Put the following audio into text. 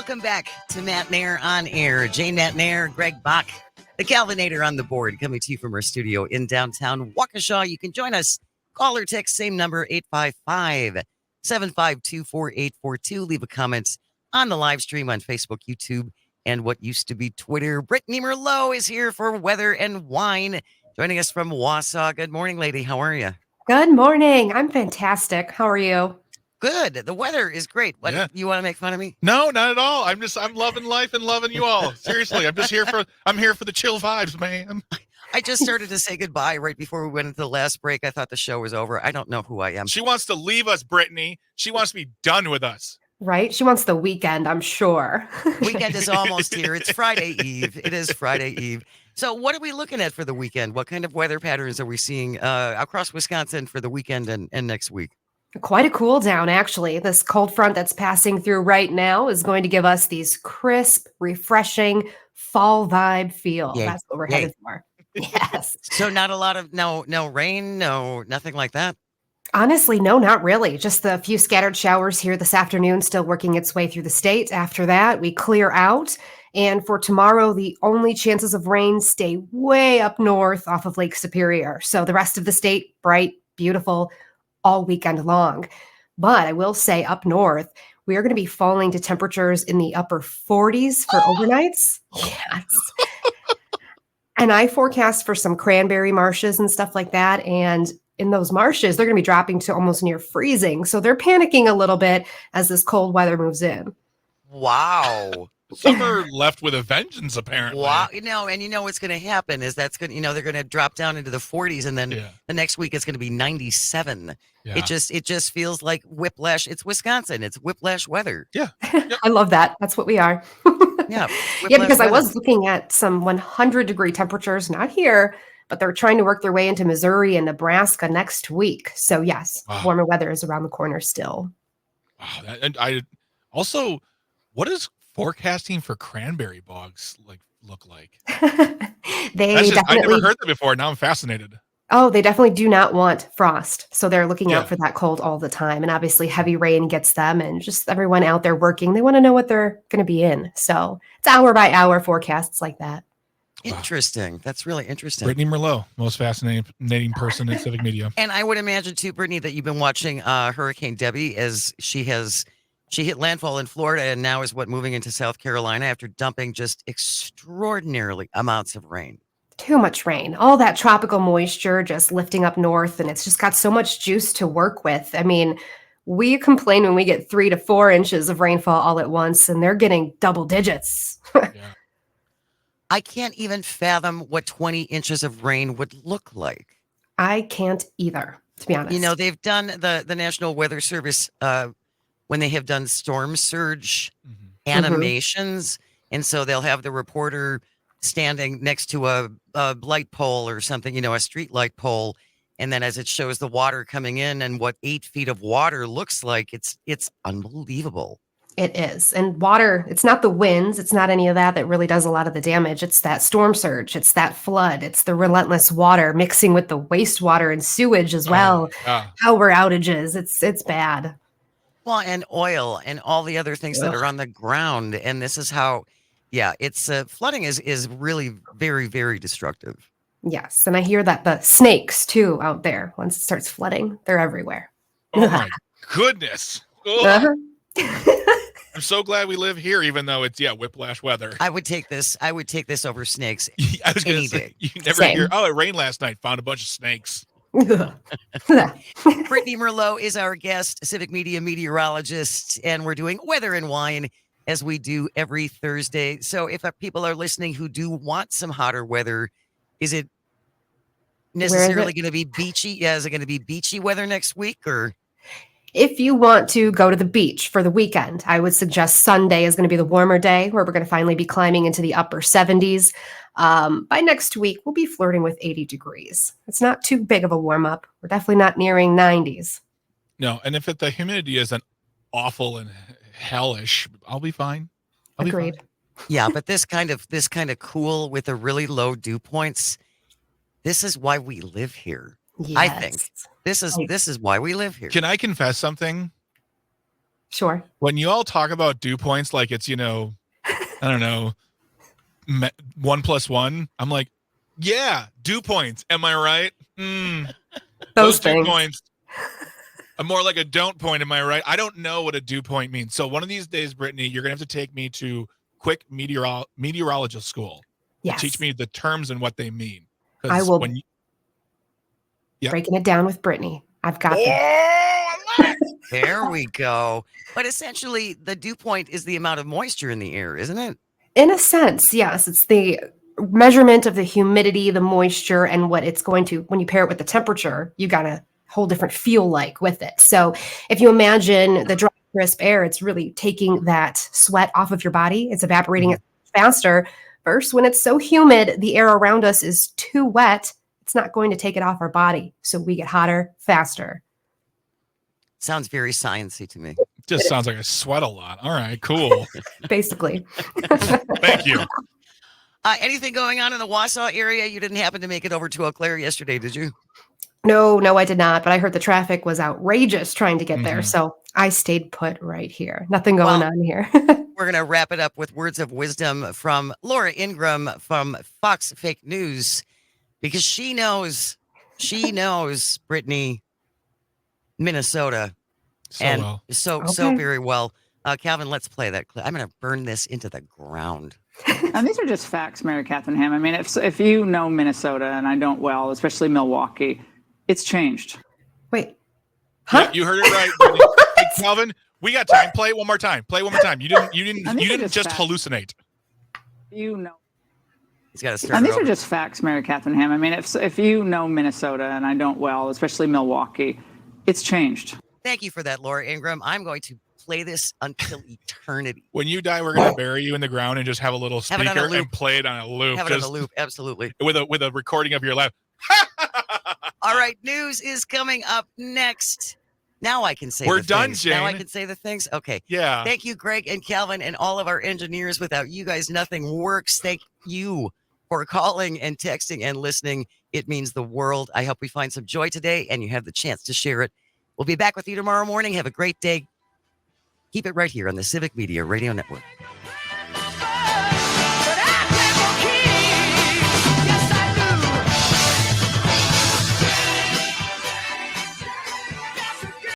Welcome back to Matt Nair on Air. Jane Matt Nair, Greg Bach, the Calvinator on the board, coming to you from our studio in downtown Waukesha. You can join us. Call or text, same number, 855-752-4842. Leave a comment on the live stream on Facebook, YouTube, and what used to be Twitter. Brittney Merlot is here for Weather and Wine, joining us from Wausau. Good morning, lady. How are you? Good morning. I'm fantastic. How are you? Good. The weather is great. What, you want to make fun of me? No, not at all. I'm loving life and loving you all. Seriously, I'm here for the chill vibes, man. I just started to say goodbye right before we went into the last break. I thought the show was over. I don't know who I am. She wants to leave us, Brittney. She wants to be done with us. Right? She wants the weekend, I'm sure. Weekend is almost here. It's Friday Eve. It is Friday Eve. So what are we looking at for the weekend? What kind of weather patterns are we seeing across Wisconsin for the weekend and next week? Quite a cool down, actually. This cold front that's passing through right now is going to give us these crisp, refreshing fall vibe feel. Yay. That's what we're headed for. Yes. So not a lot of no rain, nothing like that. Honestly, no, not really. Just a few scattered showers here this afternoon, still working its way through the state. After that, we clear out. And for tomorrow, the only chances of rain stay way up north off of Lake Superior. So the rest of the state, bright, beautiful, all weekend long. But I will say up north, we are going to be falling to temperatures in the upper 40s for overnights. Yes. And I forecast for some cranberry marshes and stuff like that. And in those marshes, they're going to be dropping to almost near freezing. So they're panicking a little bit as this cold weather moves in. Wow. Some are left with a vengeance, apparently. Wow. You know what's going to happen is they're going to drop down into the 40s, and then the next week it's going to be 97. Yeah. It just feels like whiplash. It's Wisconsin. It's whiplash weather. Yeah. I love that. That's what we are. Yeah. Yeah, because I was looking at some 100-degree temperatures, not here, but they're trying to work their way into Missouri and Nebraska next week. So yes, warmer weather is around the corner still. Wow. And I also, what is forecasting for cranberry bogs look like? I never heard that before. Now I'm fascinated. Oh, they definitely do not want frost. So they're looking out for that cold all the time. And obviously heavy rain gets them, and just everyone out there working, they want to know what they're going to be in. So it's hour by hour forecasts like that. Interesting. That's really interesting. Brittney Merlot, most fascinating person in civic media. And I would imagine too, Brittney, that you've been watching Hurricane Debbie as she hit landfall in Florida and now is moving into South Carolina after dumping just extraordinarily amounts of rain. Too much rain, all that tropical moisture just lifting up north, and it's just got so much juice to work with. I mean, we complain when we get 3 to 4 inches of rainfall all at once, and they're getting double digits. I can't even fathom what 20 inches of rain would look like. I can't either, to be honest. You know, they've done the National Weather Service when they have done storm surge animations, and so they'll have the reporter standing next to a light pole or something, a street light pole. And then as it shows the water coming in and what 8 feet of water looks like, it's unbelievable. It is. And water, it's not the winds. It's not any of that really does a lot of the damage. It's that storm surge. It's that flood. It's the relentless water mixing with the wastewater and sewage as well. Power outages. It's bad. Well, and oil and all the other things that are on the ground. And this is how, it's flooding is really very, very destructive. Yes. And I hear that the snakes too out there, once it starts flooding, they're everywhere. Oh my goodness. I'm so glad we live here, even though it's whiplash weather. I would take this over snakes. I was going to say, you never hear, it rained last night, found a bunch of snakes. Brittney Merlot is our guest, civic media meteorologist, and we're doing Weather and Wine as we do every Thursday. So if people are listening who do want some hotter weather, is it necessarily going to be beachy? Yeah, is it going to be beachy weather next week, or? If you want to go to the beach for the weekend, I would suggest Sunday is going to be the warmer day where we're going to finally be climbing into the upper 70s. By next week, we'll be flirting with 80 degrees. It's not too big of a warm up. We're definitely not nearing 90s. No, and if the humidity isn't awful and hellish, I'll be fine. Agreed. Yeah, but this kind of cool with the really low dew points, this is why we live here. Yes. I think this is why we live here. Can I confess something? Sure. When you all talk about dew points like it's, I don't know, 1 + 1, I'm like, yeah, dew points. Am I right? Those dew things. points. I'm more like a don't point. Am I right? I don't know what a dew point means. So one of these days, Brittney, you're going to have to take me to quick meteorologist school. Yes. Teach me the terms and what they mean. I will. Breaking it down with Brittney. I've got this. I love it. There we go. But essentially, the dew point is the amount of moisture in the air, isn't it? In a sense, yes. It's the measurement of the humidity, the moisture, and what it's going to, when you pair it with the temperature, you got a whole different feel like with it. So if you imagine the dry, crisp air, it's really taking that sweat off of your body. It's evaporating it faster. First, when it's so humid, the air around us is too wet. It's not going to take it off our body. So we get hotter faster. Sounds very sciencey to me. Just sounds like I sweat a lot. All right, cool. Basically. Thank you. Anything going on in the Wausau area? You didn't happen to make it over to Eau Claire yesterday, did you? No, I did not. But I heard the traffic was outrageous trying to get there. So I stayed put right here. Nothing going on here. We're going to wrap it up with words of wisdom from Laura Ingram from Fox Fake News, because she knows, Brittney, Minnesota. So very well. Calvin, let's play that clip. I'm going to burn this into the ground. And these are just facts, Mary Catherine Ham. I mean, if you know Minnesota, and I don't well, especially Milwaukee, it's changed. Wait. Huh? Yeah, you heard it right. Hey, Calvin, we got time. Play it one more time. You didn't just hallucinate. You know. He's got to start. And these are just facts, Mary Catherine Ham. I mean, if you know Minnesota, and I don't well, especially Milwaukee, it's changed. Thank you for that, Laura Ingram. I'm going to play this until eternity. When you die, we're going to bury you in the ground and just have a little speaker and play it on a loop. Have it on a loop, absolutely. With a recording of your laugh. All right, news is coming up next. Now I can say we're the done, things. Jane. Now I can say the things. Okay. Yeah. Thank you, Greg and Calvin, and all of our engineers. Without you guys, nothing works. Thank you for calling and texting and listening. It means the world. I hope we find some joy today and you have the chance to share it. We'll be back with you tomorrow morning. Have a great day. Keep it right here on the Civic Media Radio Network.